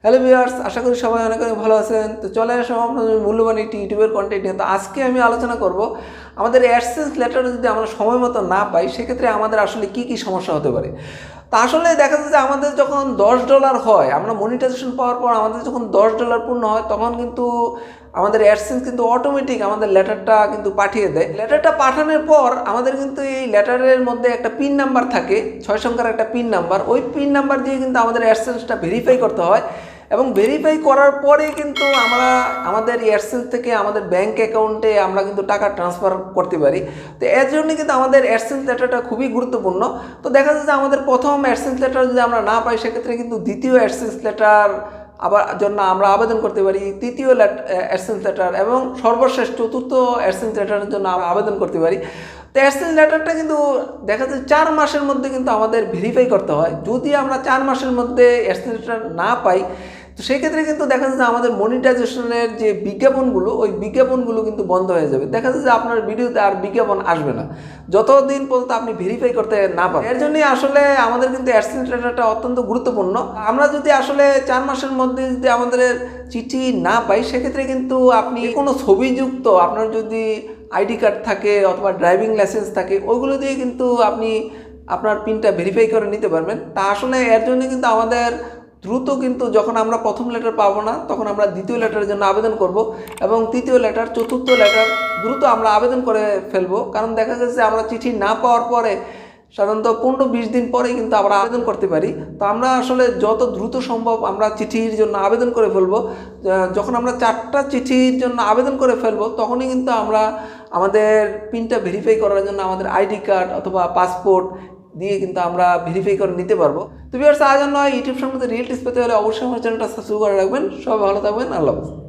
Hello viewers, আশা করি সবাই অনেক অনেক ভালো আছেন। তো চলে আসলাম আপনাদের মূল্যবান একটি ইউটিউবের কন্টেন্ট নিয়ে। তো আজকে আমি আলোচনা করব আমাদের অ্যাডসেন্স লেটার যদি আমরা সময় মতো না পাই সেক্ষেত্রে আমাদের আসলে কি কি সমস্যা হতে পারে। তো আসলে দেখা যাচ্ছে যে আমাদের যখন $10 হয়, আমরা মনিটাইজেশন পাওয়ার পর আমাদের যখন $10 পূর্ণ হয় তখন কিন্তু আমাদের অ্যাডসেন্স কিন্তু অটোমেটিক আমাদের লেটারটা কিন্তু পাঠিয়ে দেয়। লেটারটা পাঠানোর পর আমাদের কিন্তু এই লেটারের মধ্যে একটা পিন নাম্বার থাকে, 6 সংখ্যার একটা পিন নাম্বার। ওই পিন নাম্বার দিয়ে কিন্তু আমাদের অ্যাডসেন্সটা ভেরিফাই করতে হয় এবং ভেরিফাই করার পরে কিন্তু আমরা আমাদের অ্যাডসেন্স থেকে আমাদের ব্যাংক অ্যাকাউন্টে আমরা কিন্তু টাকা ট্রান্সফার করতে পারি। তো এর জন্য কিন্তু আমাদের অ্যাডসেন্স লেটারটা খুবই গুরুত্বপূর্ণ। তো দেখা যাচ্ছে যে আমাদের প্রথম অ্যাডসেন্স লেটার যদি আমরা না পাই সেক্ষেত্রে কিন্তু দ্বিতীয় অ্যাডসেন্স লেটার জন্য আমরা আবেদন করতে পারি, তৃতীয় অ্যাডসেন্স লেটার এবং সর্বশেষ চতুর্থ অ্যাডসেন্স লেটারের জন্য আমরা আবেদন করতে পারি। তো অ্যাডসেন্স লেটারটা কিন্তু দেখা যাচ্ছে 4 মাসের মধ্যে কিন্তু আমাদের ভেরিফাই করতে হয়। যদি আমরা 4 মাসের মধ্যে অ্যাডসেন্স লেটার না পাই তো সেই ক্ষেত্রে কিন্তু দেখা যাচ্ছে আমাদের মনিটাইজেশনের যে বিজ্ঞাপনগুলো, ওই বিজ্ঞাপনগুলো কিন্তু বন্ধ হয়ে যাবে। দেখা যাচ্ছে আপনার ভিডিওতে আর বিজ্ঞাপন আসবে না যতদিন পর্যন্ত আপনি ভেরিফাই করতে না পারেন। এর জন্যই আসলে আমাদের কিন্তু অ্যাডসেন্স লেটারটা অত্যন্ত গুরুত্বপূর্ণ। আমরা যদি আসলে 4 মাসের মধ্যে যদি আমাদের চিঠি না পাই সেক্ষেত্রে কিন্তু আপনি কোনো ছবিযুক্ত আপনার যদি আইডি কার্ড থাকে অথবা ড্রাইভিং লাইসেন্স থাকে ওইগুলো দিয়ে কিন্তু আপনি আপনার পিনটা ভেরিফাই করে নিতে পারবেন। তা আসলে এর জন্য কিন্তু আমাদের দ্রুত কিন্তু যখন আমরা প্রথম লেটার পাবো না তখন আমরা দ্বিতীয় লেটারের জন্য আবেদন করব এবং তৃতীয় লেটার, চতুর্থ লেটার দ্রুত আমরা আবেদন করে ফেলবো। কারণ দেখা গেছে আমরা চিঠি না পাওয়ার পরে সাধারণত 15-20 দিন পরেই কিন্তু আমরা আবেদন করতে পারি। তো আমরা আসলে যত দ্রুত সম্ভব আমরা চিঠির জন্য আবেদন করে ফেলবো। যখন আমরা 4টা চিঠির জন্য আবেদন করে ফেলবো তখনই কিন্তু আমরা আমাদের পিনটা ভেরিফাই করার জন্য আমাদের আইডি কার্ড অথবা পাসপোর্ট দিয়ে কিন্তু আমরা ভেরিফাই করে নিতে পারবো। তো ভিউয়ার্স, আজ নয় ইউটিউব সম্বন্ধে রিয়েল টিপস পেতে হলে অবশ্যই আমার চ্যানেলটা সাবস্ক্রাইব করে রাখবেন। সবাই ভালো থাকবেন, আল্লাহ হাফেজ।